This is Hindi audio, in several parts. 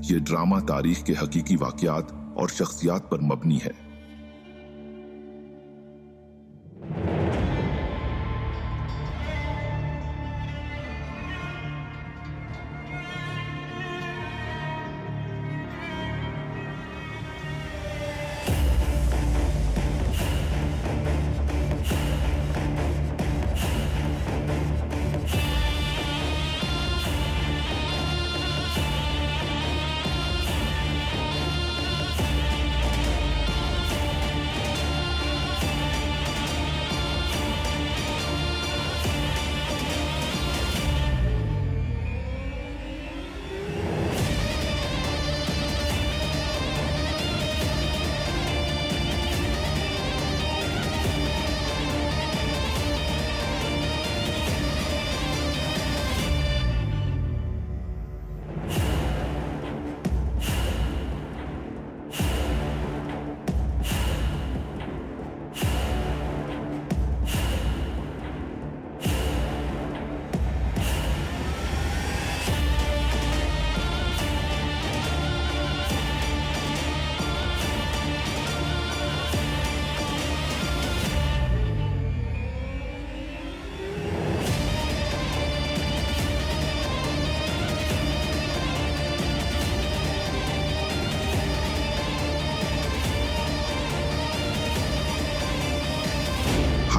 ये ड्रामा तारीख के हकीकी वाकयात और शख्सियात पर मबनी है।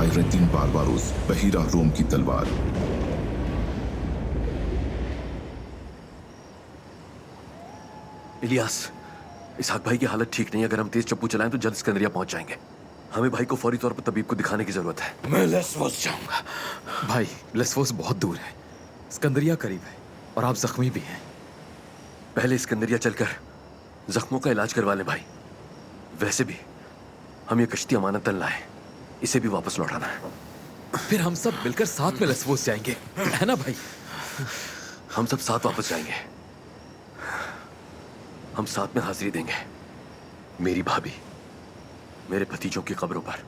हायरद्दीन बारबारोस, बहीरा रोम की तलवार। इलियास, इसहाक भाई की हालत ठीक नहीं है। अगर हम तेज चप्पू चलाएं तो जल्द सिकंदरिया पहुंच जाएंगे। हमें भाई को फौरी तौर पर तबीब को दिखाने की जरूरत है। मैं लेस्वोस जाऊंगा। भाई, लेस्वोस बहुत दूर है, सिकंदरिया करीब है और आप जख्मी भी हैं। पहले सिकंदरिया चलकर जख्मों का इलाज करवा लें भाई। वैसे भी हम ये कश्ती अमानतन लाए, इसे भी वापस लौटाना है। फिर हम सब मिलकर साथ में लेस्वोस जाएंगे, है ना भाई? हम सब साथ वापस जाएंगे। हम साथ में हाजिरी देंगे, मेरी भाभी, मेरे भतीजों की कब्रों पर।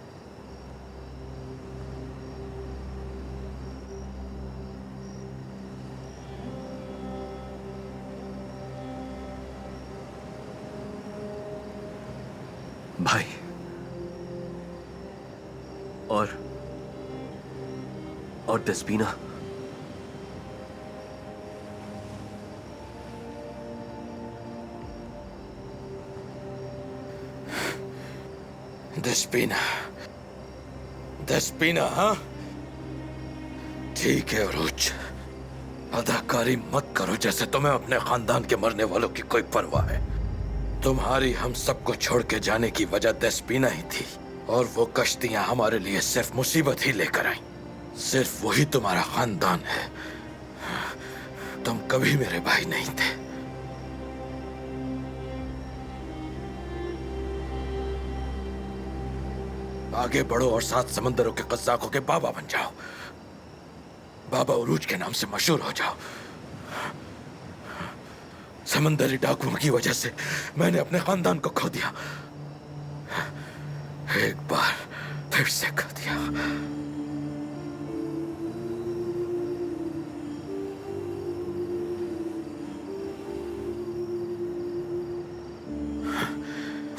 भाई, और दस्पीना, दस्पीना, दस्पीना, हाँ ठीक है अरूज, अदाकारी मत करो जैसे तुम्हें अपने खानदान के मरने वालों की कोई परवाह है। तुम्हारी हम सबको छोड़ के जाने की वजह दस्पीना ही थी, और वो कश्तियां हमारे लिए सिर्फ मुसीबत ही लेकर आई। सिर्फ वही तुम्हारा खानदान है, तुम कभी मेरे भाई नहीं थे। आगे बढ़ो और 7 समंदरों के कज़्ज़ाक़ों के बाबा बन जाओ। बाबा उरूज के नाम से मशहूर हो जाओ। समंदरी डाकुओं की वजह से मैंने अपने खानदान को खो दिया, एक बार फिर से खो दिया।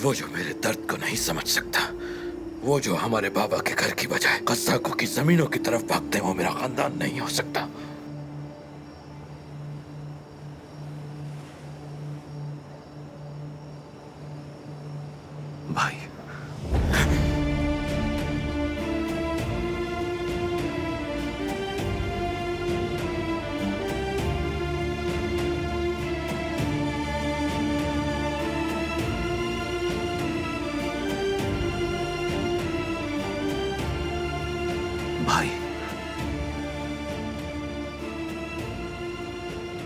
वो जो मेरे दर्द को नहीं समझ सकता, वो जो हमारे बाबा के घर की बजाय कज़्ज़ाक़ों की जमीनों की तरफ भागते हैं, वो मेरा खानदान नहीं हो सकता। भाई, भाई,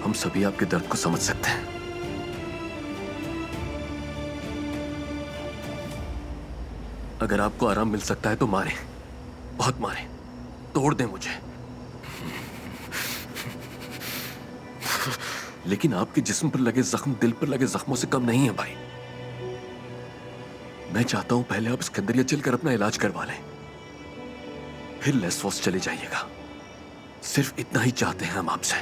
हम सभी आपके दर्द को समझ सकते हैं। अगर आपको आराम मिल सकता है तो मारें, बहुत मारें, तोड़ दें मुझे। लेकिन आपके जिस्म पर लगे जख्म दिल पर लगे जख्मों से कम नहीं है भाई। मैं चाहता हूं पहले आप सिकंदरिया चलकर अपना इलाज करवा लें, फिर लेस्वोस चले जाइएगा। सिर्फ इतना ही चाहते हैं हम आपसे।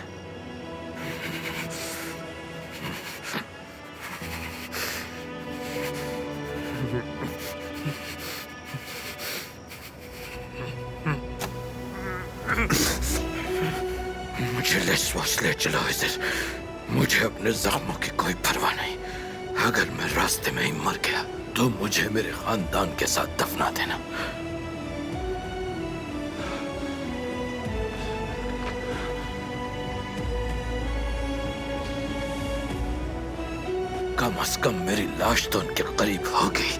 मुझे लेसवास ले चलो इधर। मुझे अपने जख्मों की कोई परवाह नहीं। अगर मैं रास्ते में ही मर गया तो मुझे मेरे खानदान के साथ दफना देना। कम से कम मेरी लाश तो उनके करीब होगी।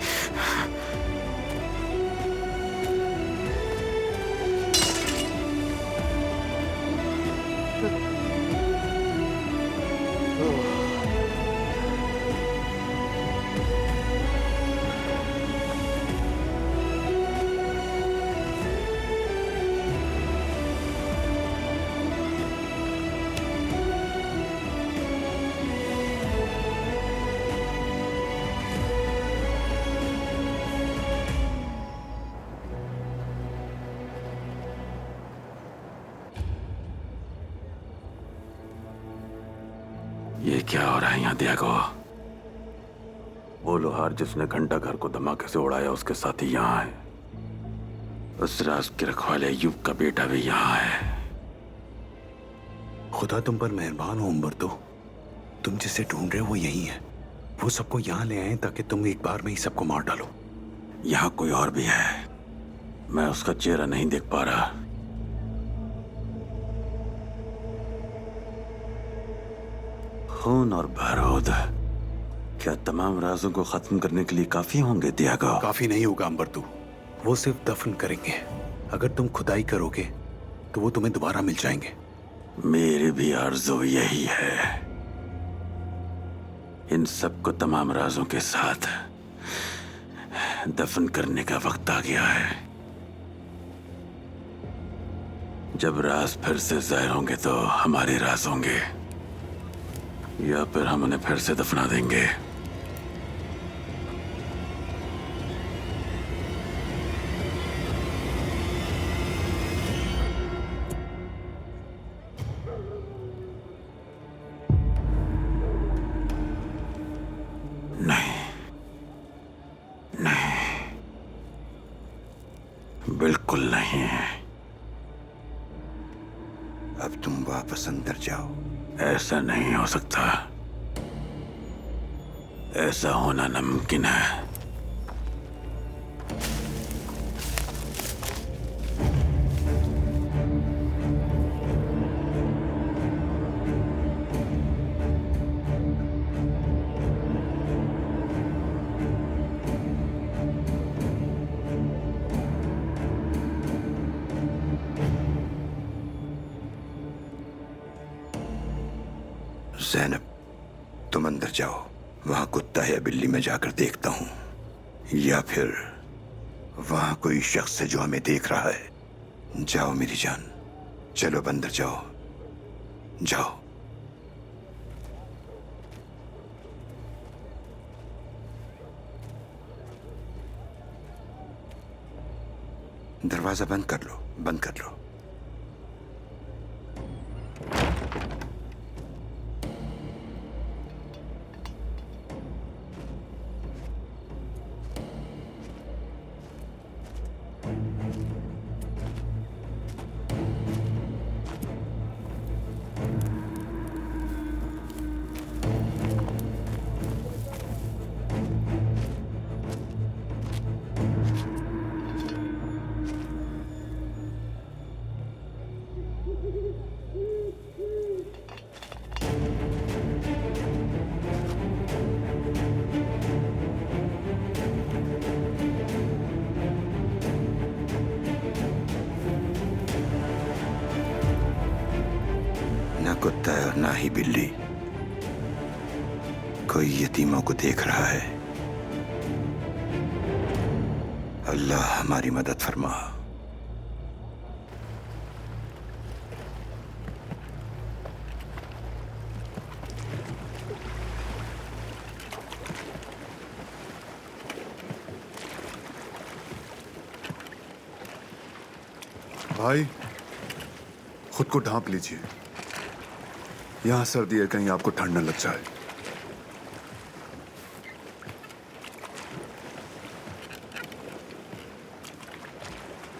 ये क्या हो रहा है यहाँ दियागो? वो लोहार जिसने घंटा घर को धमाके से उड़ाया उसके साथी यहाँ है। उस राज के रखवाले अय्यूब का बेटा भी यहाँ है। खुदा तुम पर मेहरबान हो उम्बरतो। तुम जिसे ढूंढ रहे हो वो यही है। वो सबको यहाँ ले आए ताकि तुम एक बार में ही सबको मार डालो। यहाँ कोई और भी है, मैं उसका चेहरा नहीं देख पा रहा। खून और बारूद क्या तमाम राजों को खत्म करने के लिए काफी होंगे दियागो? काफी नहीं होगा उम्बरतो, वो सिर्फ दफन करेंगे। अगर तुम खुदाई करोगे तो वो तुम्हें दोबारा मिल जाएंगे। मेरी भी आरज़ू यही है। इन सबको तमाम राजों के साथ दफन करने का वक्त आ गया है। जब राज फिर से जाहिर होंगे तो हमारे राज होंगे, या फिर हम उन्हें फिर से दफना देंगे। नहीं, नहीं, बिल्कुल नहीं। अब तुम वापस अंदर जाओ। ऐसा नहीं हो सकता। ऐसा होना नामुमकिन है। ज़ैनब, तुम अंदर जाओ। वहां कुत्ता या बिल्ली में जाकर देखता हूं, या फिर वहां कोई शख्स है जो हमें देख रहा है। जाओ मेरी जान, चलो अब अंदर जाओ, जाओ। दरवाजा बंद कर लो, बंद कर लो। ना कुत्ता है और ना ही बिल्ली। कोई यतीमों को देख रहा है। अल्लाह हमारी मदद फरमा। भाई, खुद को ढांप लीजिए। यहां सर्दी है, कहीं आपको ठंड न लग जाए।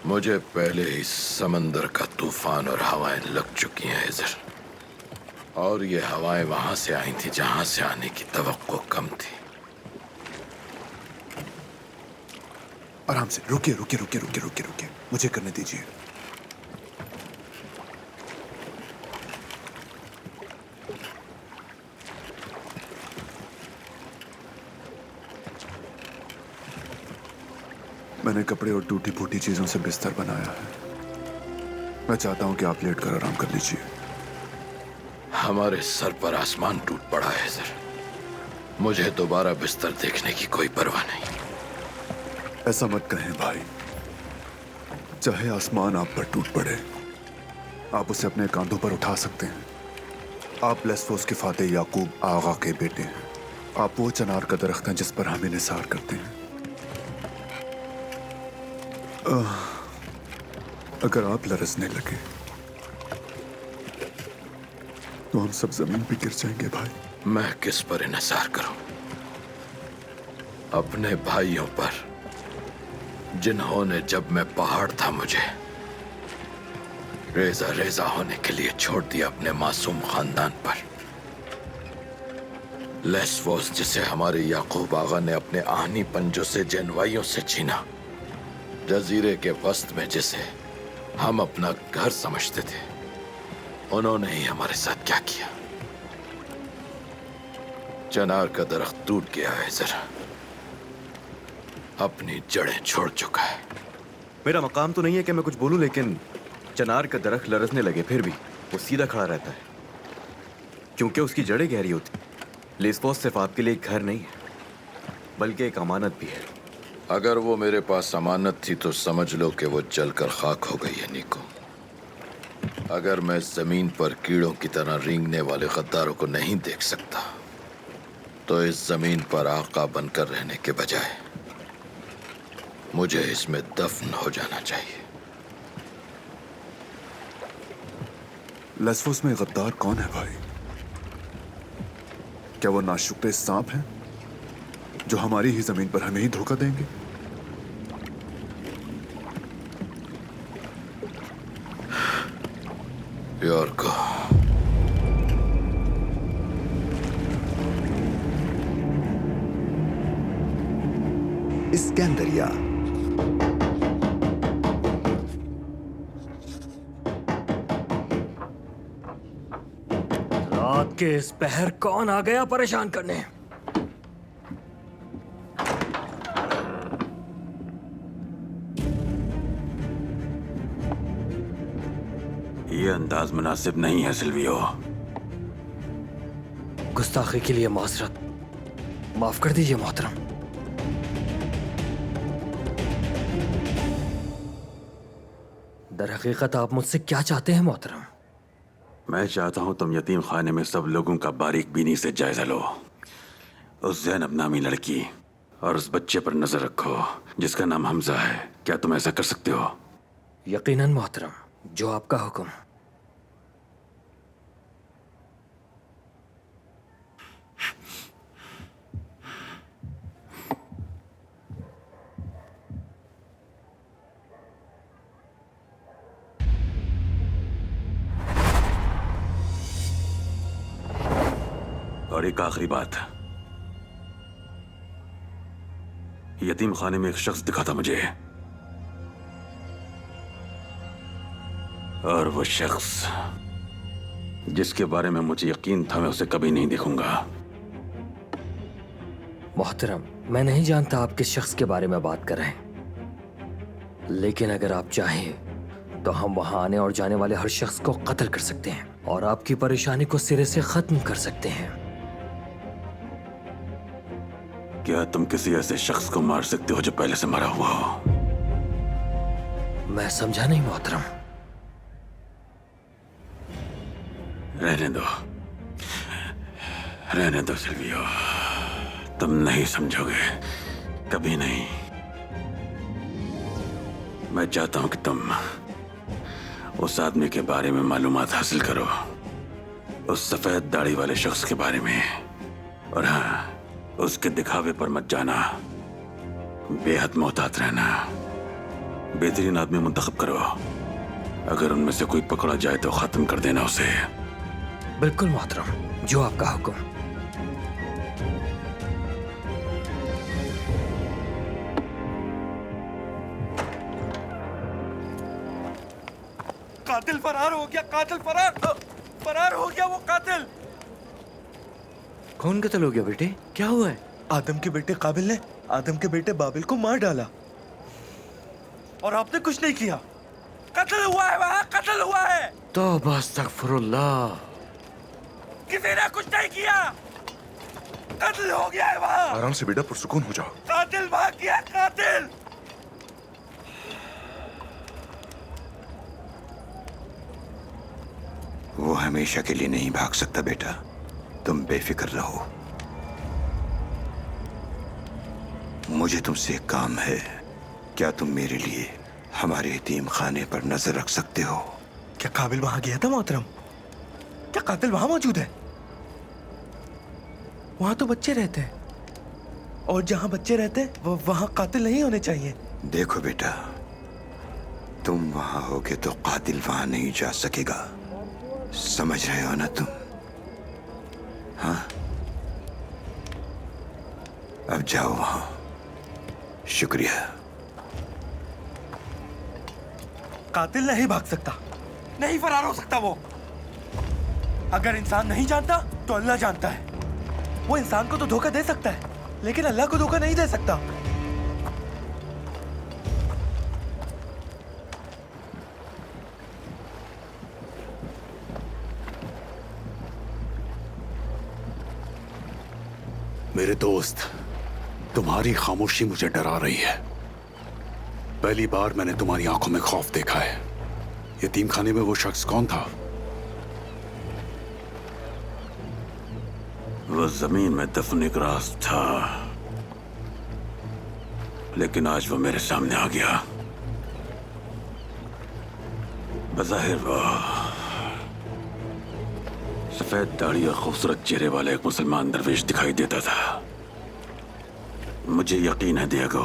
मुझे पहले ही समंदर का तूफान और हवाएं लग चुकी हैं हिजर, और ये हवाएं वहां से आई थी जहां से आने की तवक्को कम थी। आराम से, रुकिए रुकिए रुकिए रुकिए रुकिए रुकिए, मुझे करने दीजिए। मैंने कपड़े और टूटी फूटी चीजों से बिस्तर बनाया है। मैं चाहता हूं कि आप लेट कर आराम कर लीजिए। हमारे सर पर आसमान टूट पड़ा है सर। मुझे दोबारा बिस्तर देखने की कोई परवाह नहीं। ऐसा मत कहें भाई। चाहे आसमान आप पर टूट पड़े, आप उसे अपने कांधों पर उठा सकते हैं। आप लेस्फोस के फाते याकूब आगा के बेटे हैं। आप वो चनार का दरख्त हैं जिस पर हम निसार करते हैं। अगर आप लरसने लगे तो हम सब जमीन पे गिर जाएंगे भाई। मैं किस पर इन्हिसार करूं? अपने भाइयों पर, जिन्होंने जब मैं पहाड़ था मुझे रेजा रेजा होने के लिए छोड़ दिया अपने मासूम खानदान पर। लेस्फोस जिसे हमारे याकूब आगा ने अपने आहनी पंजों से जनवाइयों से छीना, जजीरे के वस्त में जिसे हम अपना घर समझते थे, उन्होंने ही हमारे साथ क्या किया। चनार का दरख्त टूट गया है जरा, अपनी जड़ें छोड़ चुका है। मेरा मकाम तो नहीं है कि मैं कुछ बोलूं, लेकिन चनार का दरख्त लरसने लगे फिर भी वो सीधा खड़ा रहता है, क्योंकि उसकी जड़ें गहरी होती। लेस्फोस सिर्फ आपके लिए एक घर नहीं है, बल्कि एक अमानत भी है। अगर वो मेरे पास अमानत थी तो समझ लो कि वो जलकर खाक हो गई है निको। अगर मैं जमीन पर कीड़ों की तरह रेंगने वाले गद्दारों को नहीं देख सकता, तो इस जमीन पर आका बनकर रहने के बजाय मुझे इसमें दफन हो जाना चाहिए। लेस्फोस में गद्दार कौन है भाई? क्या वो नाशुक्र सांप हैं जो हमारी ही जमीन पर हमें ही धोखा देंगे? योर्को, इस्कंदरिया। रात के इस पहर कौन आ गया परेशान करने? ये अंदाज मुनासिब नहीं है सिल्वियो। गुस्ताखी के लिए माजरत, माफ कर दीजिए मोहतरम। दर हकीकत आप मुझसे क्या चाहते हैं मोहतरम? मैं चाहता हूं तुम यतीम खाने में सब लोगों का बारीक बीनी से जायजा लो। उस ज़ैनब नामी लड़की और उस बच्चे पर नजर रखो जिसका नाम हमजा है। क्या तुम ऐसा कर सकते हो? यकीनन मोहतरम, जो आपका हुक्म। और एक आखिरी बात, यतीम खाने में एक शख्स दिखा था मुझे, और वो शख्स जिसके बारे में मुझे यकीन था मैं उसे कभी नहीं देखूंगा। मोहतरम, मैं नहीं जानता आप किस शख्स के बारे में बात कर रहे हैं, लेकिन अगर आप चाहें तो हम वहां आने और जाने वाले हर शख्स को कत्ल कर सकते हैं और आपकी परेशानी को सिरे से खत्म कर सकते हैं। क्या तुम किसी ऐसे शख्स को मार सकते हो जो पहले से मरा हुआ हो? मैं समझा नहीं मोहतरम। रहने दो, रहने दो सिल्वियो, तुम नहीं समझोगे, कभी नहीं। मैं चाहता हूं कि तुम उस आदमी के बारे में मालूमात हासिल करो, उस सफेद दाढ़ी वाले शख्स के बारे में। और हाँ, उसके दिखावे पर मत जाना, बेहद मोहतात रहना। बेहतरीन आदमी मुंतखब करो। अगर उनमें से कोई पकड़ा जाए तो खत्म कर देना उसे। बिल्कुल मोहतरम, जो आपका हुक्म। कातिल फरार हो गया, कातिल फरार हो गया, वो कातिल। कौन कत्ल हो गया बेटे? क्या हुआ है? आदम के बेटे काबिल ने आदम के बेटे बाबिल को मार डाला और आपने कुछ नहीं किया। कत्ल हुआ है, वहां कत्ल हुआ है। तौबा अस्तगफुरुल्लाह। किसी ने कुछ नहीं किया, कत्ल हो गया है वहां। आराम से बेटा, पुरसुकून हो जाओ। कातिल भाग गया, कातिल। वो हमेशा के लिए नहीं भाग सकता बेटा, तुम बेफिक्र रहो। मुझे तुमसे एक काम है। क्या तुम मेरे लिए हमारे यतीम खाने पर नजर रख सकते हो? क्या काबिल वहां गया था मोहतरम? क्या कातिल वहां मौजूद है? वहां तो बच्चे रहते हैं, और जहां बच्चे रहते हैं वहां कातिल नहीं होने चाहिए। देखो बेटा, तुम वहां होगे तो कातिल वहां नहीं जा सकेगा। समझ रहे हो ना तुम? हाँ, अब जाओ वहां। शुक्रिया। कातिल नहीं भाग सकता, नहीं फरार हो सकता वो। अगर इंसान नहीं जानता तो अल्लाह जानता है। वो इंसान को तो धोखा दे सकता है, लेकिन अल्लाह को धोखा नहीं दे सकता। मेरे दोस्त, तुम्हारी खामोशी मुझे डरा रही है। पहली बार मैंने तुम्हारी आंखों में खौफ देखा है। यतीम खाने में वो शख्स कौन था? वो जमीन में दफन एक राज था, लेकिन आज वो मेरे सामने आ गया। बज़ाहिर वो सफेद दाढ़ी और खूबसूरत चेहरे वाला एक मुसलमान दरवेश दिखाई देता था। मुझे यकीन है दियागो,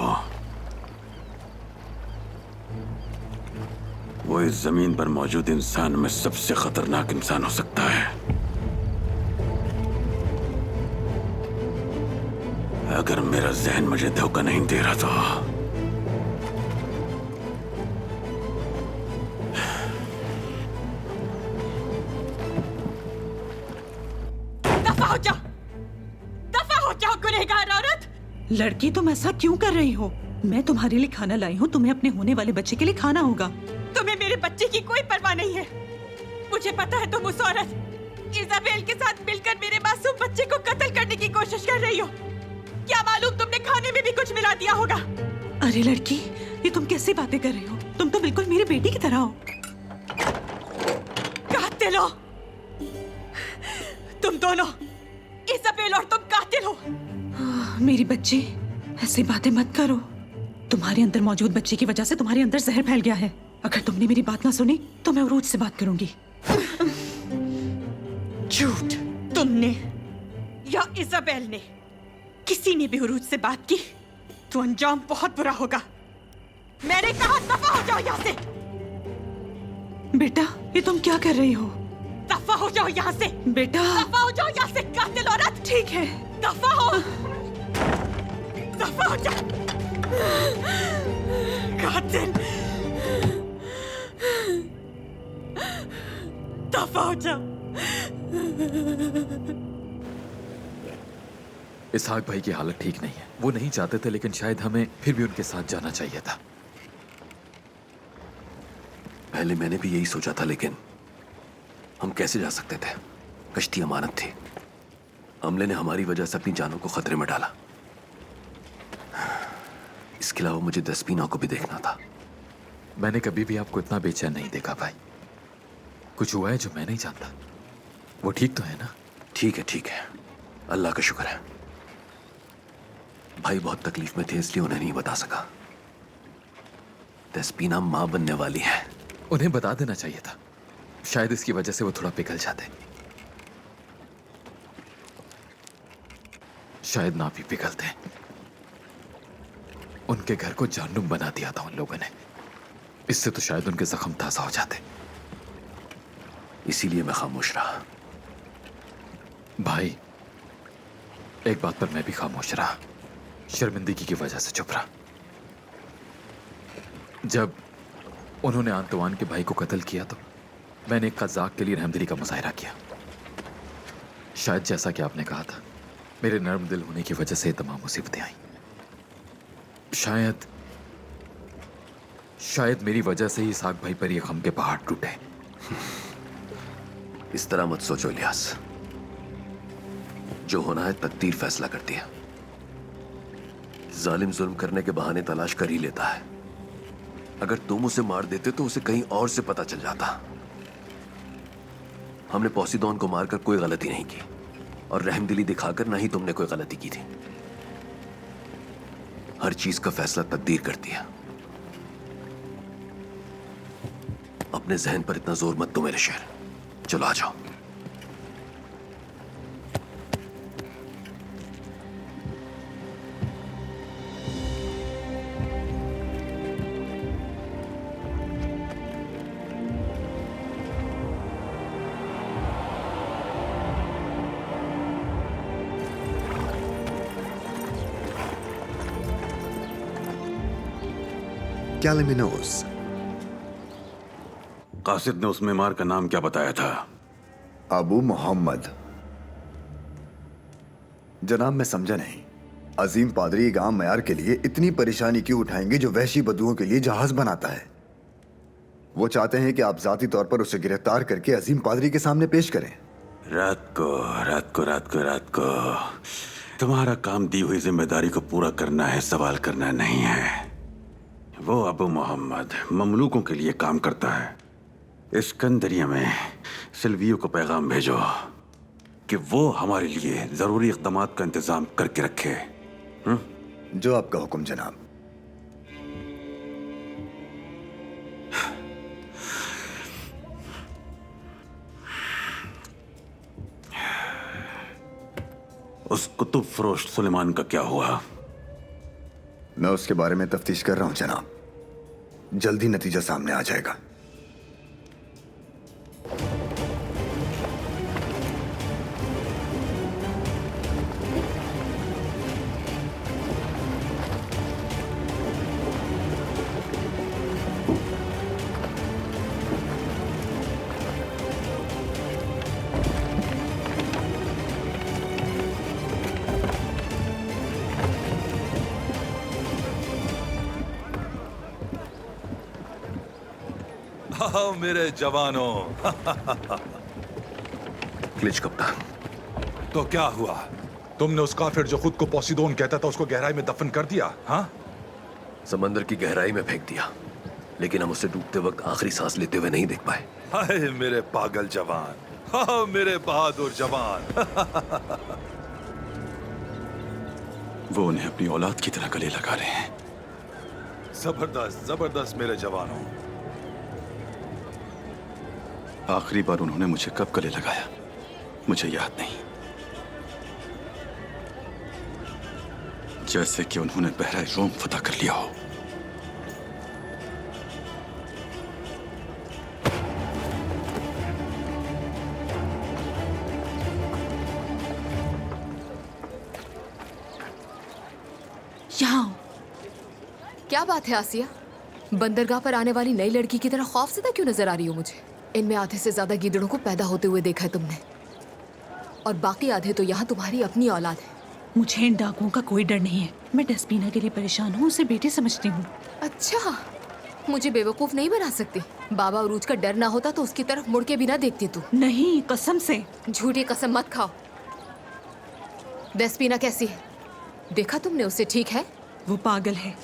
वो इस जमीन पर मौजूद इंसान में सबसे खतरनाक इंसान हो सकता है। अगर मेरा जहन मुझे धोखा नहीं दे रहा तो दफा हो जाओ गुनहगार औरत। लड़की, तुम ऐसा क्यों कर रही हो? मैं तुम्हारे लिए खाना लाई हूँ, तुम्हें अपने होने वाले बच्चे के लिए खाना होगा। तुम्हें मेरे बच्चे की कोई परवाह नहीं है। मुझे पता है तुम उस औरत इजाबेल के साथ मिलकर मेरे मासूम बच्चे को कत्ल करने की कोशिश कर रही हो। क्या मालूम तुमने खाने में भी कुछ मिला दिया होगा। अरे लड़की, ये तुम कैसी बातें कर रही हो? तुम तो बिल्कुल मेरी बेटी की तरह हो। कातिल हो तुम दोनों, इजाबेल और तुम कातिल हो। मेरी बच्ची, ऐसी बातें मत करो। तुम्हारे अंदर मौजूद बच्चे की वजह से तुम्हारे अंदर जहर फैल गया है। अगर तुमने मेरी बात ना सुनी तो मैं उरूज से बात करूंगी। झूठ। तुमने या इजाबेल ने, किसी ने भी उरूज से बात की तो अंजाम बहुत बुरा होगा। मैंने कहा दफा हो जाओ यहाँ से। बेटा, ये तुम क्या कर रही हो? दफा हो जाओ यहाँ से। बेटा, दफा हो जाओ यहाँ से कातिल औरत। ठीक है, दफा हो, दफा हो जाओ कातिल, दफा हो जाओ। इसहाक भाई की हालत ठीक नहीं है। वो नहीं चाहते थे, लेकिन शायद हमें फिर भी उनके साथ जाना चाहिए था। पहले मैंने भी यही सोचा था, लेकिन हम कैसे जा सकते थे? कश्ती अमानत थी। अमले ने हमारी वजह से अपनी जानों को खतरे में डाला। इसके अलावा मुझे दसपीना को भी देखना था। मैंने कभी भी आपको इतना बेचैन नहीं देखा भाई। कुछ हुआ है जो मैं नहीं जानता। वो ठीक तो है ना? ठीक है, ठीक है, अल्लाह का शुक्र है। भाई बहुत तकलीफ में थे, इसलिए उन्हें नहीं बता सका। दसपीना मां बनने वाली है। उन्हें बता देना चाहिए था। शायद इसकी वजह से वो थोड़ा पिघल जाते। शायद ना भी पिघलते। उनके घर को जहन्नुम बना दिया था उन लोगों ने। इससे तो शायद उनके जख्म ताजा हो जाते, इसीलिए मैं खामोश रहा। भाई, एक बात पर मैं भी खामोश रहा, शर्मिंदगी की वजह से चुप रहा। जब उन्होंने आंतवान के भाई को कत्ल किया तो मैंने एक कज़ाक के लिए रहमदिली का मुजाहिरा किया। शायद जैसा कि आपने कहा था, मेरे नर्म दिल होने की वजह से ये तमाम मुसीबतें आई। शायद मेरी वजह से ही इसहाक भाई पर ये गम के पहाड़ टूटे। इस तरह मत सोचो इलियास, जो होना है तकदीर फैसला करती है। जालिम जुल्म करने के बहाने तलाश कर ही लेता है। अगर तुम उसे मार देते तो उसे कहीं और से पता चल जाता। हमने पोसीदोन को मारकर कोई गलती नहीं की और रहमदिली दिखाकर ना ही तुमने कोई गलती की थी। हर चीज का फैसला तकदीर करती है। अपने जहन पर इतना जोर मत दो मेरे शेर, चलो आ जाओ। क्या लेमिनोस? कासिद ने उस मेमार का नाम क्या बताया था? अबू मोहम्मद। जनाब, मैं समझा नहीं। अजीम पादरी गांव मयार के लिए इतनी परेशानी क्यों उठाएंगे जो वहशी बदुओं के लिए जहाज बनाता है? वो चाहते हैं कि आप जाती तौर पर उसे गिरफ्तार करके अजीम पादरी के सामने पेश करें। रात को तुम्हारा काम दी हुई जिम्मेदारी को पूरा करना है, सवाल करना नहीं है। वो अबू मोहम्मद ममलूकों के लिए काम करता है। इस्कंदरिया में सिल्वियो को पैगाम भेजो कि वो हमारे लिए जरूरी इक़दामात का इंतजाम करके रखे। जो आपका हुक्म जनाब। उस कुतुब फरोश सुलेमान का क्या हुआ? मैं उसके बारे में तफ्तीश कर रहा हूं जनाब। जल्दी नतीजा सामने आ जाएगा। हाँ मेरे जवानों। क्लिच कप्तान, तो क्या हुआ? तुमने उस काफिर जो खुद को पोसीदोन कहता था उसको गहराई में दफन कर दिया? हाँ, समंदर की गहराई में फेंक दिया, लेकिन हम उसे डूबते वक्त आखिरी सांस लेते हुए नहीं देख पाए। हाय मेरे पागल जवान, हाँ मेरे बहादुर जवान। वो उन्हें अपनी औलाद की तरह गले लगा रहे हैं। जबरदस्त जबरदस्त मेरे जवानों। आखिरी बार उन्होंने मुझे कब गले लगाया मुझे याद नहीं। जैसे कि उन्होंने बहरा रोम फतह कर लिया हो। यहाँ क्या बात है आसिया? बंदरगाह पर आने वाली नई लड़की की तरह खौफजदा क्यों नजर आ रही हो मुझे? इनमें आधे से ज्यादा गीदड़ों को पैदा होते हुए देखा है तुमने, और बाकी आधे तो यहाँ तुम्हारी अपनी औलाद है। मुझे इन डाकुओं का कोई डर नहीं है। मैं डेस्पीना के लिए परेशान हूँ, उसे बेटी समझती हूँ। अच्छा, मुझे बेवकूफ नहीं बना सकती। बाबा अरूज का डर ना होता तो उसकी तरफ मुड़ के भी ना देखती तू। नहीं, कसम से। झूठी कसम मत खाओ। डेस्पीना कैसी है? देखा तुमने उसे? ठीक है? वो पागल है।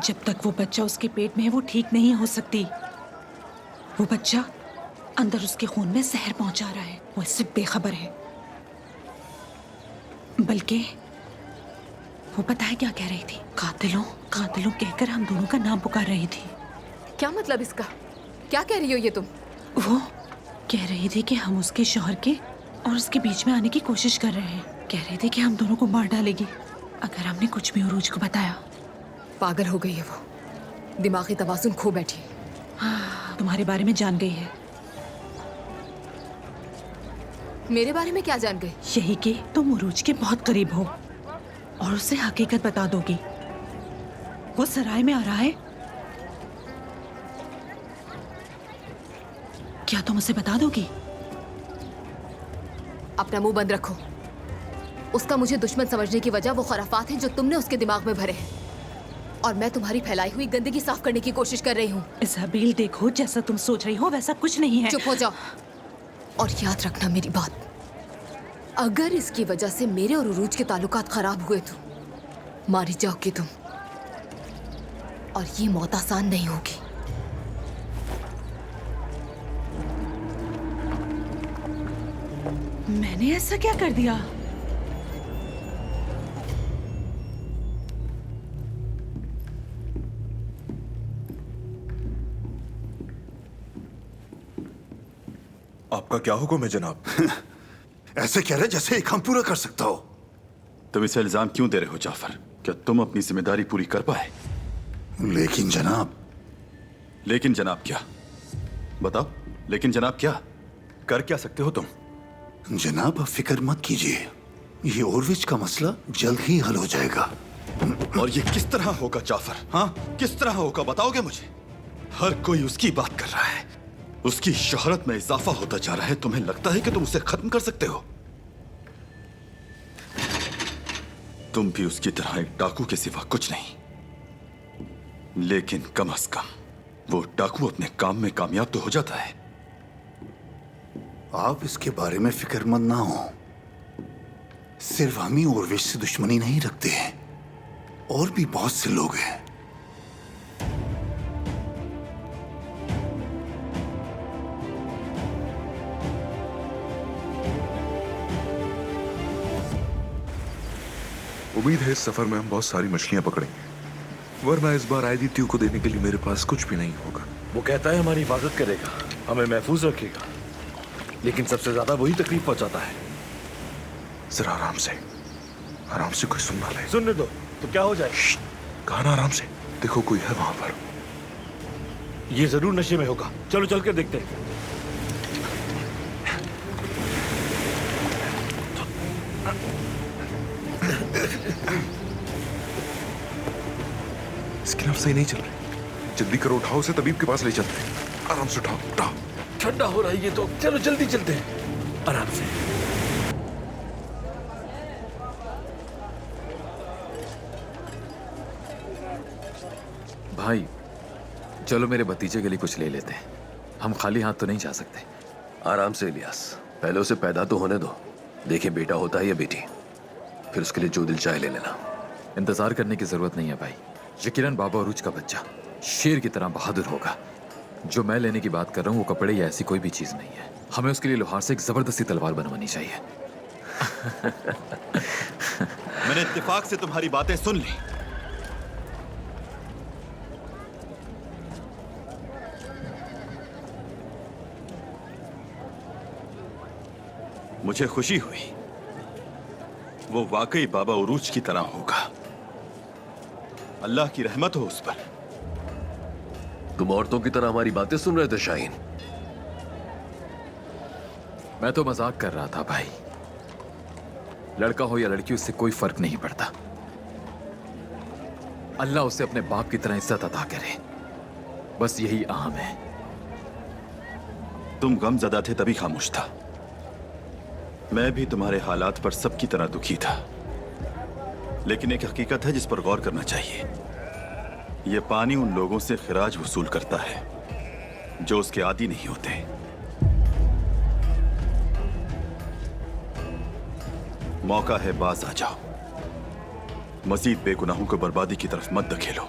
जब तक वो बच्चा उसके पेट में है वो ठीक नहीं हो सकती। वो बच्चा अंदर उसके खून में जहर पहुंचा रहा है। वो इससे बेखबर है। बल्कि वो पता है क्या कह रही थी? कातिलों कातिलों कहकर हम दोनों का नाम पुकार रही थी। क्या मतलब इसका? क्या कह रही हो ये तुम? वो कह रही थी कि हम उसके शौहर के और उसके बीच में आने की कोशिश कर रहे हैं। कह रही थी कि हम दोनों को मार डालेगी अगर हमने कुछ भी उरूज को बताया। पागल हो गई है वो, दिमागी तवाज़ुन खो बैठी। तुम्हारे बारे में जान गई है। मेरे बारे में क्या जान गई? यही कि तुम उरूज के बहुत करीब हो और उसे हकीकत बता दोगी। वो सराय में आ रहा है। क्या तुम उसे बता दोगी? अपना मुंह बंद रखो। उसका मुझे दुश्मन समझने की वजह वो खराफात हैं जो तुमने उसके दिमाग में भरे हैं, और मैं तुम्हारी फैलाई हुई गंदगी साफ करने की कोशिश कर रही हूँ। इज़ाबेल, देखो, जैसा तुम सोच रही हो वैसा कुछ नहीं है। चुप हो जाओ और याद रखना मेरी बात। अगर इसकी वजह से मेरे और उरूज के ताल्लुकात खराब हुए तो मारी जाओगे तुम, और ये मौत आसान नहीं होगी। मैंने ऐसा क्या कर दिया? आपका क्या हुक्म है जनाब? ऐसे कह रहे जैसे एक हम पूरा कर सकता हो। तुम इसे इल्जाम क्यों दे रहे हो जाफर? क्या तुम अपनी जिम्मेदारी पूरी कर पाए? लेकिन जनाब। लेकिन जनाब क्या? बताओ, लेकिन जनाब क्या? कर क्या सकते हो तुम? जनाब आप फिक्र मत कीजिए, ये ओरविच का मसला जल्द ही हल हो जाएगा। और ये किस तरह होगा जाफर? हाँ, किस तरह होगा बताओगे मुझे? हर कोई उसकी बात कर रहा है, उसकी शोहरत में इजाफा होता जा रहा है। तुम्हें लगता है कि तुम उसे खत्म कर सकते हो? तुम भी उसकी तरह एक डाकू के सिवा कुछ नहीं, लेकिन कम से कम वो डाकू अपने काम में कामयाब तो हो जाता है। आप इसके बारे में फिक्रमंद ना हो। सिर्फ हम ही ओरविच से दुश्मनी नहीं रखते हैं, और भी बहुत से लोग हैं। उम्मीद है इस सफर में हम बहुत सारी मछलियां पकड़ेंगे, वरना इस बार आयदित्य को देने के लिए मेरे पास कुछ भी नहीं होगा। वो कहता है हमारी हिफाजत करेगा, हमें महफूज रखेगा, लेकिन सबसे ज्यादा वही तकलीफ पहुंचाता है। जरा आराम से कोई सुन ना ले। सुनने दो तो क्या हो जाए? कहा ना आराम से। देखो कोई है वहां पर। ये जरूर नशे में होगा, चलो चल कर देखते हैं। इसकी नफ्स सही नहीं चल रही। जल्दी करो, उठाओ उसे, तबीब के पास ले चलते हैं। आराम से उठाओ। ठंडा हो रहा है ये तो, चलो जल्दी चलते हैं आराम से। भाई चलो मेरे भतीजे के लिए कुछ ले लेते हैं, हम खाली हाथ तो नहीं जा सकते। आराम से इलियास, पहले उसे पैदा तो होने दो, देखें बेटा होता है या बेटी, फिर उसके लिए जो दिल चाहे ले लेना। इंतजार करने की जरूरत नहीं है भाई, यकीनन बाबा उरूज का बच्चा शेर की तरह बहादुर होगा। जो मैं लेने की बात कर रहा हूँ वो कपड़े या ऐसी कोई भी चीज नहीं है। हमें उसके लिए लोहार से एक जबरदस्ती तलवार बनवानी चाहिए। मैंने इत्तेफाक से तुम्हारी बातें सुन ली। मुझे खुशी हुई, वो वाकई बाबा उरूज की तरह होगा। अल्लाह की रहमत हो उस पर। तुम औरतों की तरह हमारी बातें सुन रहे थे शाहीन? मैं तो मजाक कर रहा था भाई, लड़का हो या लड़की उससे कोई फर्क नहीं पड़ता। अल्लाह उसे अपने बाप की तरह इज्जत अता करे, बस यही अहम है। तुम गमज़दा थे तभी खामोश था, मैं भी तुम्हारे हालात पर सबकी तरह दुखी था। लेकिन एक हकीकत है जिस पर गौर करना चाहिए। यह पानी उन लोगों से खिराज वसूल करता है जो उसके आदी नहीं होते। मौका है, बाज आ जाओ, मजीद बेगुनाहों को बर्बादी की तरफ मत धकेलो।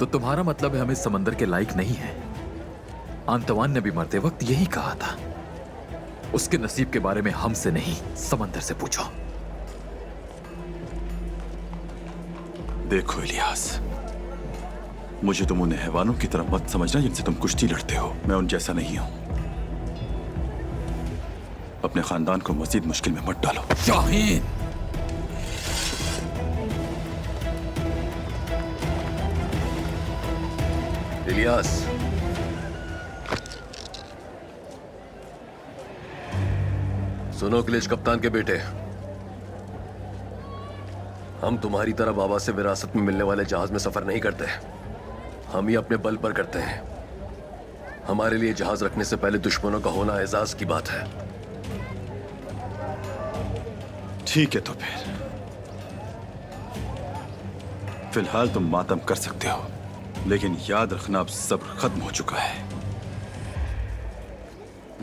तो तुम्हारा मतलब है हम इस समंदर के लायक नहीं है? आंतवान ने भी मरते वक्त यही कहा था। उसके नसीब के बारे में हमसे नहीं, समंदर से पूछो। देखो इलियास, मुझे तुम उन हैवानों की तरह मत समझना जिनसे तुम कुश्ती लड़ते हो। मैं उन जैसा नहीं हूं। अपने खानदान को मजीद मुश्किल में मत डालो। शाहीन, इलियास, सुनो क्लिच कप्तान के बेटे, हम तुम्हारी तरह बाबा से विरासत में मिलने वाले जहाज में सफर नहीं करते। हम ही अपने बल पर करते हैं। हमारे लिए जहाज रखने से पहले दुश्मनों का होना एजाज की बात है। ठीक है, तो फिलहाल तुम मातम कर सकते हो, लेकिन याद रखना अब सब्र खत्म हो चुका है।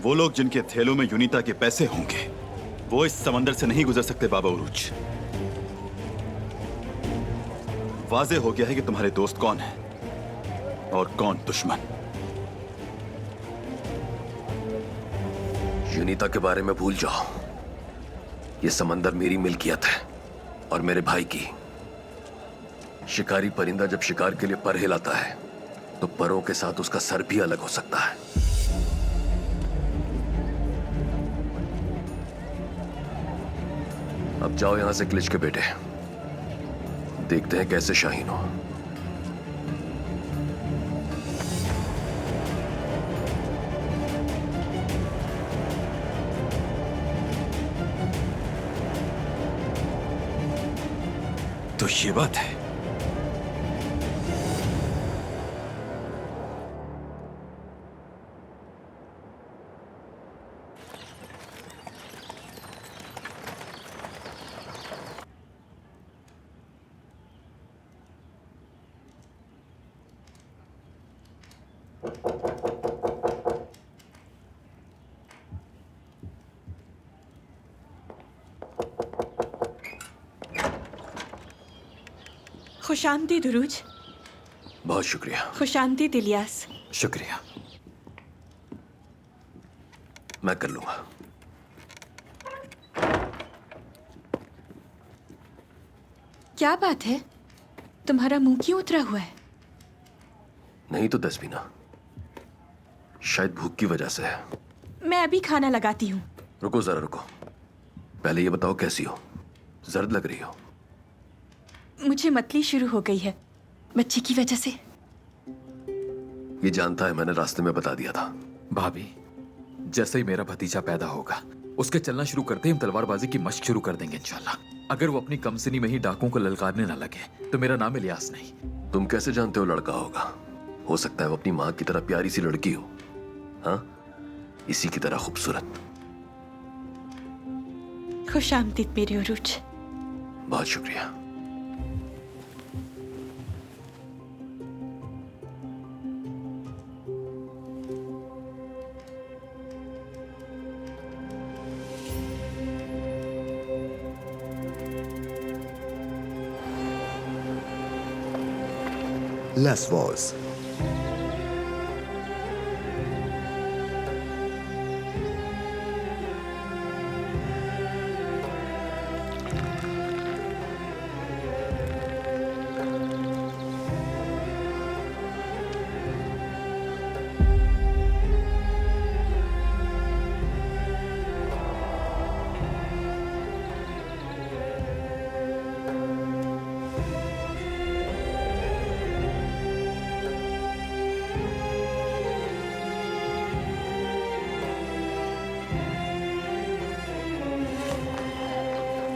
वो लोग जिनके थैलों में यूनिता के पैसे होंगे, वो इस समंदर से नहीं गुजर सकते बाबा उरूज। वाज़े हो गया है कि तुम्हारे दोस्त कौन हैं और कौन दुश्मन। यूनिता के बारे में भूल जाओ। ये समंदर मेरी मिल्कियत है और मेरे भाई की। शिकारी परिंदा जब शिकार के लिए पर हिलाता है तो परों के साथ उसका सर भी अलग हो सकता है। अब जाओ यहां से क्लिच के बेटे, देखते हैं कैसे शाहीन हो। तो ये बात है। खुशामदीद उरूज। बहुत शुक्रिया। खुशामदीद इलियास। शुक्रिया। मैं कर लूंगा। क्या बात है, तुम्हारा मुंह क्यों उतरा हुआ है? नहीं तो दसबीना, शायद भूख की वजह से है। मैं अभी खाना लगाती हूँ। रुको जरा रुको, पहले ये बताओ कैसी हो? जर्द लग रही हो। मुझे मतली शुरू हो गई है बच्चे की वजह से। ये जानता है, मैंने रास्ते में बता दिया था। भाभी, जैसे ही मेरा भतीजा पैदा होगा उसके चलना शुरू करते ही हम तलवारबाजी की मशक शुरू कर देंगे इंशाल्लाह। अगर वो अपनी कमसिनी में ही डाकुओं को ललकारने ना लगे तो मेरा नाम इलियास नहीं। तुम कैसे जानते हो लड़का होगा? हो सकता है वो अपनी माँ की तरह प्यारी सी लड़की हो। हाँ, इसी की तरह खूबसूरत। खुशामदीद मेरे उरूज। बहुत शुक्रिया। लेस्वोस।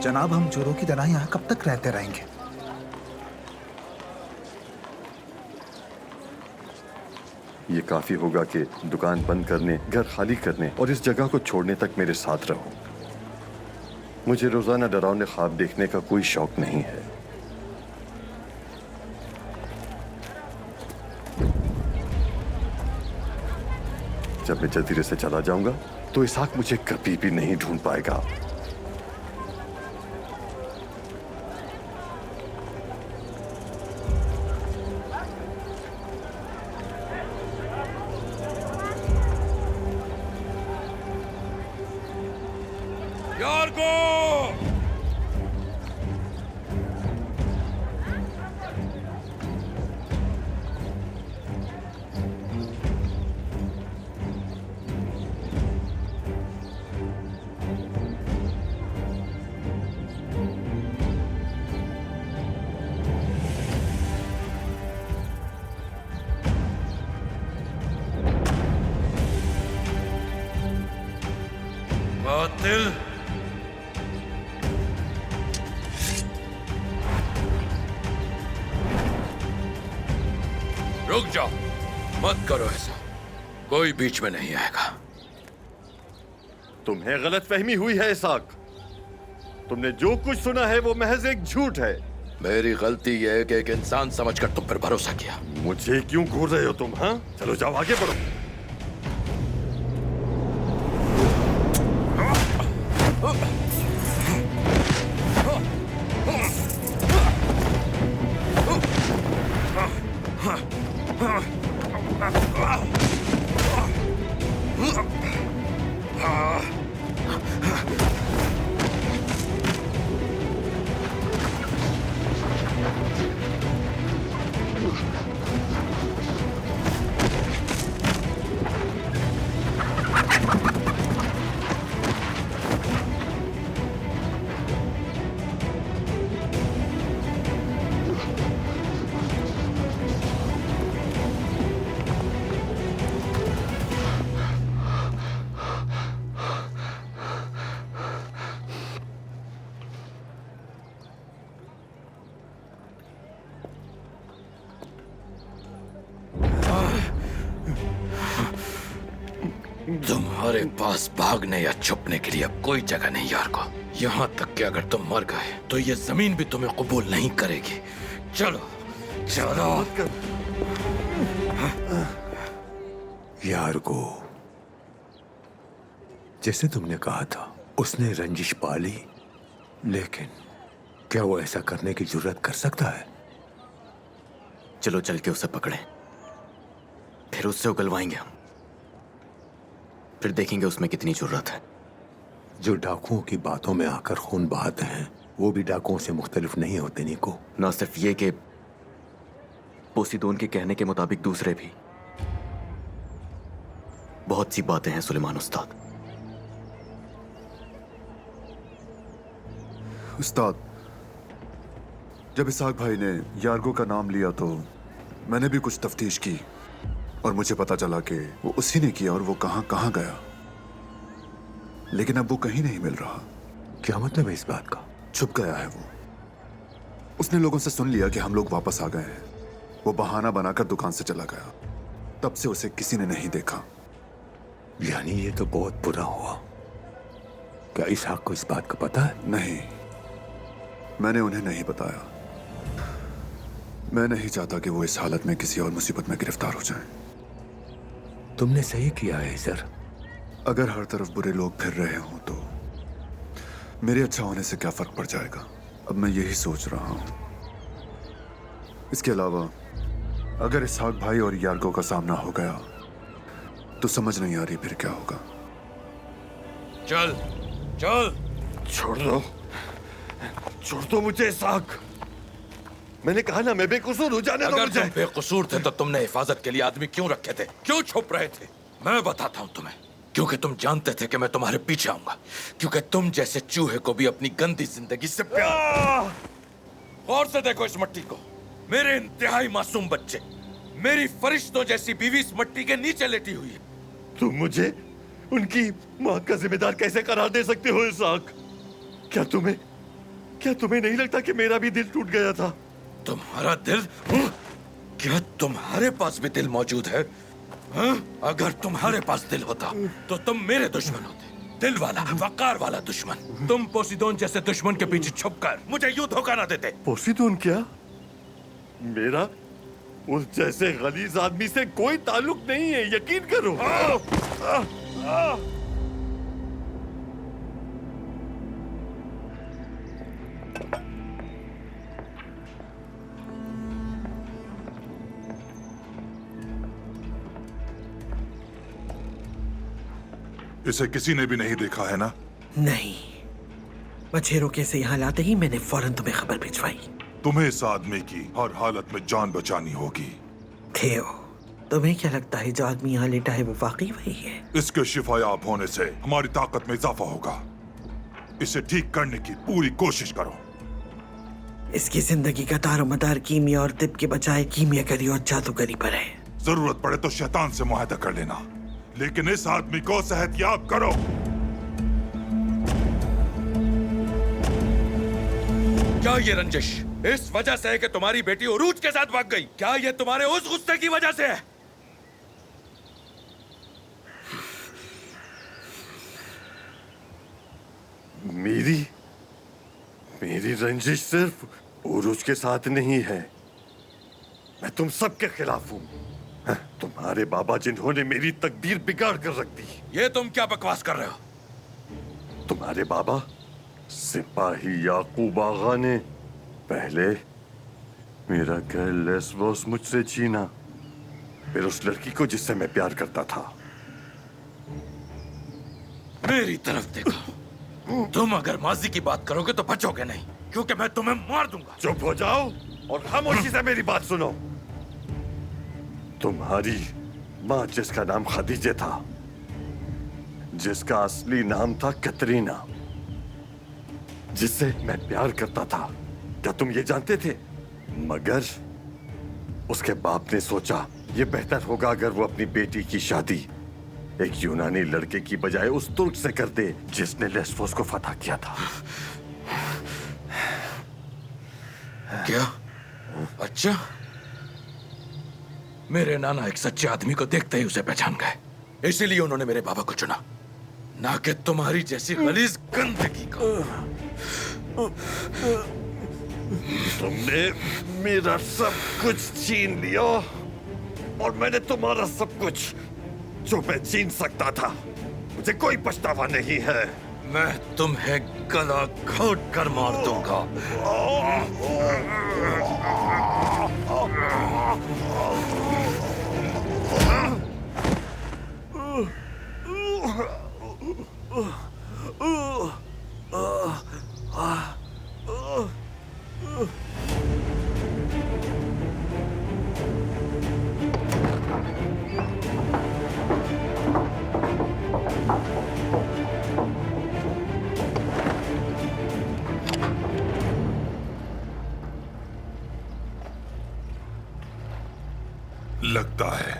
जनाब, हम चोरों की तरह यहाँ कब तक रहते रहेंगे? ये काफी होगा कि दुकान बंद करने, घर खाली करने और इस जगह को छोड़ने तक मेरे साथ रहो। मुझे रोजाना डरावने ख्वाब देखने का कोई शौक नहीं है। जब मैं जजीरे से चला जाऊंगा तो इसहाक मुझे कभी भी नहीं ढूंढ पाएगा। कातिल, रुक जाओ, मत करो ऐसा। कोई बीच में नहीं आएगा। तुम्हें गलतफहमी हुई है इसाक। तुमने जो कुछ सुना है वो महज एक झूठ है। मेरी गलती यह है कि एक इंसान समझकर तुम पर भरोसा किया। मुझे क्यों घूर रहे हो तुम? हाँ, चलो जाओ, आगे बढ़ो। तुम्हारे पास भागने या छुपने के लिए अब कोई जगह नहीं यार को। यहाँ तक कि अगर तुम मर गए तो ये जमीन भी तुम्हें कबूल नहीं करेगी। चलो चलो। यार को जैसे तुमने कहा था उसने रंजिश पाली, लेकिन क्या वो ऐसा करने की जुर्रत कर सकता है? चलो चल के उसे पकड़े, फिर उससे उगलवाएंगे हम, फिर देखेंगे उसमें कितनी जुर्रत है। जो डाकुओं की बातों में आकर खून बहाते हैं वो भी डाकुओं से मुख्तलिफ नहीं होते निको। ना सिर्फ ये कि पोसीदोन के कहने के मुताबिक दूसरे भी बहुत सी बातें हैं सुलेमान उस्ताद। उस्ताद, जब इसाक भाई ने यार्गो का नाम लिया तो मैंने भी कुछ तफ्तीश की और मुझे पता चला कि वो उसी ने किया और वो कहां गया, लेकिन अब वो कहीं नहीं मिल रहा। क्या मतलब है इस बात का? छुप गया है वो। उसने लोगों से सुन लिया कि हम लोग वापस आ गए हैं। वो बहाना बनाकर दुकान से चला गया। तब से उसे किसी ने नहीं देखा। यानी ये तो बहुत बुरा हुआ। क्या इसाक को इस बात का पता है? नहीं, मैंने उन्हें नहीं बताया। मैं नहीं चाहता कि वो इस हालत में किसी और मुसीबत में गिरफ्तार हो जाएं। तुमने सही किया है सर। अगर हर तरफ बुरे लोग फिर रहे हों तो मेरे अच्छा होने से क्या फर्क पड़ जाएगा? अब मैं यही सोच रहा हूं। इसके अलावा अगर इसहाक भाई और यार्गो का सामना हो गया तो समझ नहीं आ रही फिर क्या होगा। चल चल। छोड़ दो, छोड़ दो मुझे इसाक। मैंने कहा ना मैं बेकसूर हूं, जाने दो मुझे। अगर तुम बेकसूर थे तो तुमने हिफाजत के लिए आदमी क्यों रखे थे? क्यों छुप रहे थे? मैं बताता हूं तुम्हें। क्योंकि तुम जानते थे कि मैं तुम्हारे पीछे आऊंगा। क्योंकि तुम जैसे चूहे को भी अपनी गंदी जिंदगी से प्यार। गौर से देखो इस मट्टी को। मेरे इंतहाई मासूम बच्चे, मेरी फरिश्तों जैसी बीवी इस मट्टी के नीचे लेटी हुई है। तुम मुझे उनकी मौत का जिम्मेदार कैसे करार दे सकते हो इसाक? क्या तुम्हें नहीं लगता कि मेरा भी दिल टूट गया था? तुम्हारा दिल? क्या तुम्हारे पास भी दिल मौजूद है? अगर तुम्हारे पास दिल होता तो तुम मेरे दुश्मन होते। दिल वाला, वकार वाला दुश्मन। तुम पोसीदोन जैसे दुश्मन के पीछे छुपकर मुझे यूं धोखा ना देते। पोसीदोन क्या? मेरा उस जैसे गलीज आदमी से कोई ताल्लुक नहीं है, यकीन करो। इसे किसी ने भी नहीं देखा है ना? नहीं, मछेरों के से यहाँ लाते ही मैंने फौरन तुम्हें खबर भिजवाई। तुम्हें इस आदमी की हर हालत में जान बचानी होगी। थियो, तुम्हें क्या लगता है जो आदमी यहाँ लेटा है वो वाकई वही है? इसके शिफायाब होने से हमारी ताकत में इजाफा होगा। इसे ठीक करने की पूरी कोशिश करो। इसकी जिंदगी का दारोमदार कीमिया और तिब के बजाय कीमियागरी और जादूगरी पर है। जरूरत पड़े तो शैतान से मुआहदा कर लेना, लेकिन इस आदमी को सेहतयाब करो। क्या ये रंजिश इस वजह से है कि तुम्हारी बेटी उरूज के साथ भाग गई? क्या ये तुम्हारे उस गुस्से की वजह से है? मेरी मेरी रंजिश सिर्फ उरूज के साथ नहीं है, मैं तुम सबके खिलाफ हूं। तुम्हारे बाबा जिन्होंने मेरी तकदीर बिगाड़ कर रख दी। ये तुम क्या बकवास कर रहे हो? तुम्हारे बाबा सिपाही याकूब आगा ने पहले मेरा घर लेस्बोस मुझसे छीना, फिर उस लड़की को जिससे मैं प्यार करता था। मेरी तरफ देखो, तुम अगर माजी की बात करोगे तो बचोगे नहीं, क्योंकि मैं तुम्हें मार दूंगा। चुप हो जाओ और खामोशी से मेरी बात सुनो। तुम्हारी माँ जिसका नाम खदीजे था, जिसका असली नाम था कतरीना, जिससे मैं प्यार करता था, क्या तुम ये जानते थे? मगर उसके बाप ने सोचा ये बेहतर होगा अगर वो अपनी बेटी की शादी एक यूनानी लड़के की बजाय उस तुर्क से कर दे जिसने लेस्बोस को फतह किया था। क्या? अच्छा, मेरे नाना एक सच्चे आदमी को देखते ही उसे पहचान गए, इसीलिए उन्होंने मेरे बाबा को चुना, ना कि तुम्हारी जैसी गलीज गंदगी को। तुमने मेरा सब कुछ छीन लिया और मैंने तुम्हारा सब कुछ जो मैं छीन सकता था। मुझे कोई पछतावा नहीं है। मैं तुम्हें गला घोट कर मार दूंगा। लगता है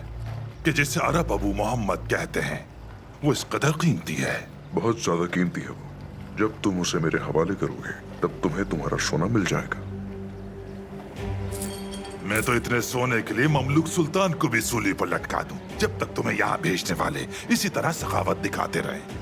कि जिसे अरब अबू मोहम्मद कहते हैं वो इस कदर कीमती है। बहुत ज्यादा कीमती है वो। जब तुम उसे मेरे हवाले करोगे तब तुम्हें तुम्हारा सोना मिल जाएगा। मैं तो इतने सोने के लिए ममलूक सुल्तान को भी सूली पर लटका दूं, जब तक तुम्हें यहाँ भेजने वाले इसी तरह सखावत दिखाते रहे।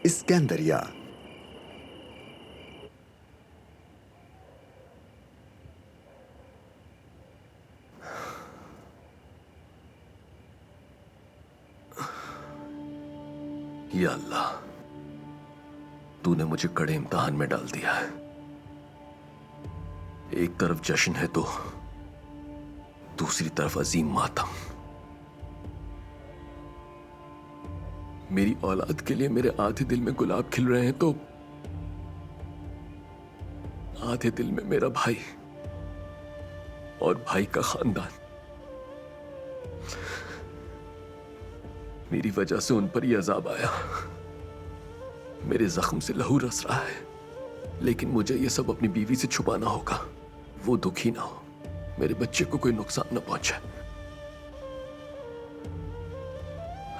इस्कंदरिया। या अल्लाह, तूने मुझे कड़े इम्तिहान में डाल दिया है। एक तरफ जश्न है तो दूसरी तरफ अजीम मातम। मेरी औलाद के लिए मेरे आधे दिल में गुलाब खिल रहे हैं तो आधे दिल में मेरा भाई और भाई का खानदान। मेरी वजह से उन पर यह अजाब आया। मेरे जख्म से लहू रस रहा है, लेकिन मुझे यह सब अपनी बीवी से छुपाना होगा। वो दुखी ना हो, मेरे बच्चे को कोई नुकसान ना पहुंचे।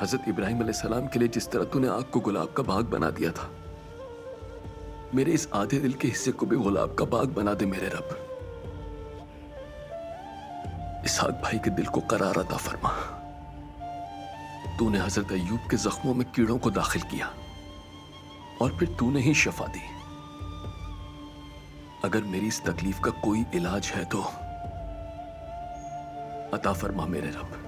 हजरत इब्राहिम अलैहिस्सलाम के लिए जिस तरह तूने आग को गुलाब का बाग बना दिया था, मेरे इस आधे दिल के हिस्से को भी गुलाब का बाग बना दे मेरे रब। इसहाक भाई के दिल को करार अता फरमा। तूने हजरत अय्यूब के जख्मों में कीड़ों को दाखिल किया और फिर तूने ही शफा दी। अगर मेरी इस तकलीफ का कोई इलाज है तो अता फरमा मेरे रब।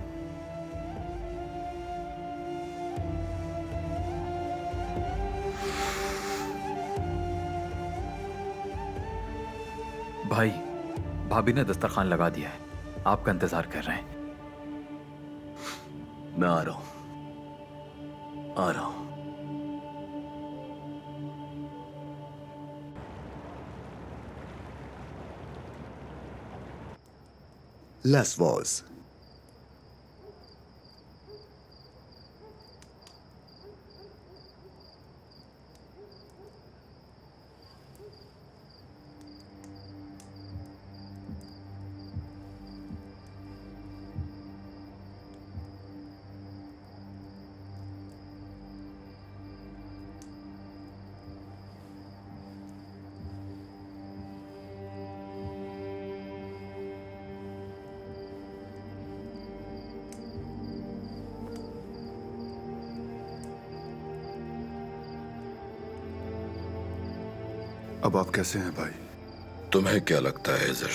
भाई, भाभी ने दस्तरखान लगा दिया है, आपका इंतजार कर रहे हैं। मैं आ रहा हूं, आ रहा हूं। लेस्बोस। अब आप कैसे हैं भाई? तुम्हें क्या लगता है इजर?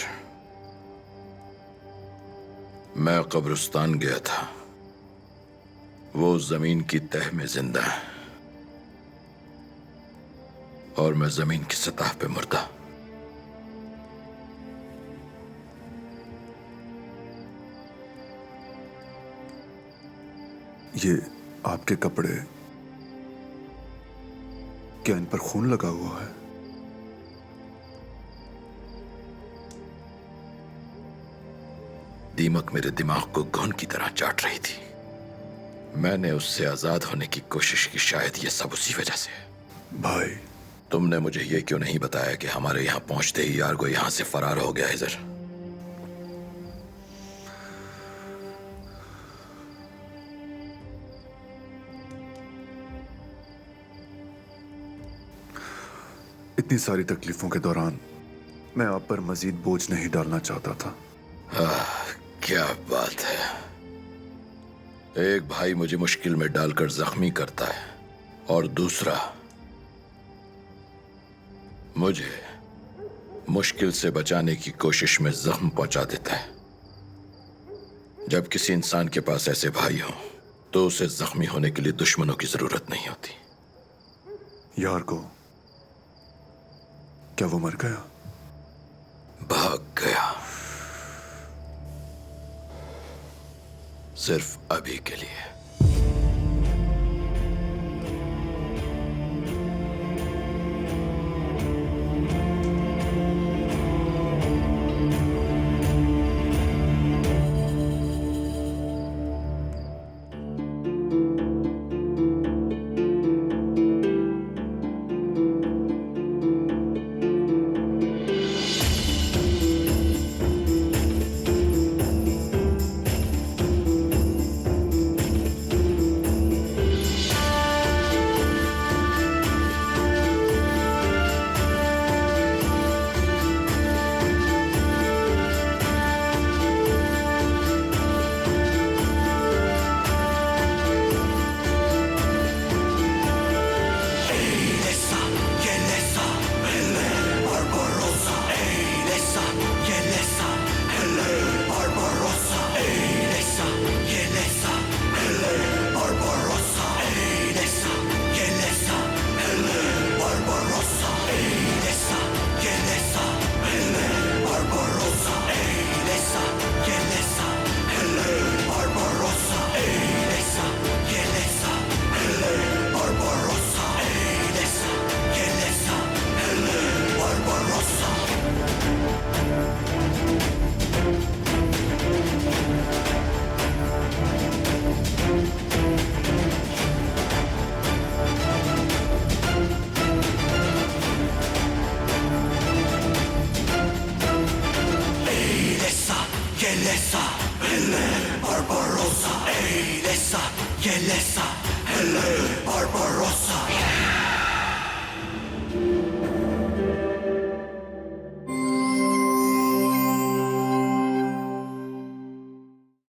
मैं कब्रिस्तान गया था, वो जमीन की तह में जिंदा है और मैं जमीन की सतह पे मुर्दा। ये आपके कपड़े, क्या इन पर खून लगा हुआ है? दीमक मेरे दिमाग को घुन की तरह चाट रही थी। मैंने उससे आजाद होने की कोशिश की, शायद ये सब उसी वजह से है। भाई, तुमने मुझे ये क्यों नहीं बताया कि हमारे यहां पहुंचते ही यार्गो यहां से फरार हो गया? इधर इतनी सारी तकलीफों के दौरान मैं आप पर मजीद बोझ नहीं डालना चाहता था। क्या बात है। एक भाई मुझे मुश्किल में डालकर जख्मी करता है और दूसरा मुझे मुश्किल से बचाने की कोशिश में जख्म पहुंचा देता है। जब किसी इंसान के पास ऐसे भाई हों तो उसे जख्मी होने के लिए दुश्मनों की जरूरत नहीं होती। यार्गो, क्या वो मर गया? भाग गया, सिर्फ अभी के लिए। Barbarossa, ey, lesa, que lesa, hele.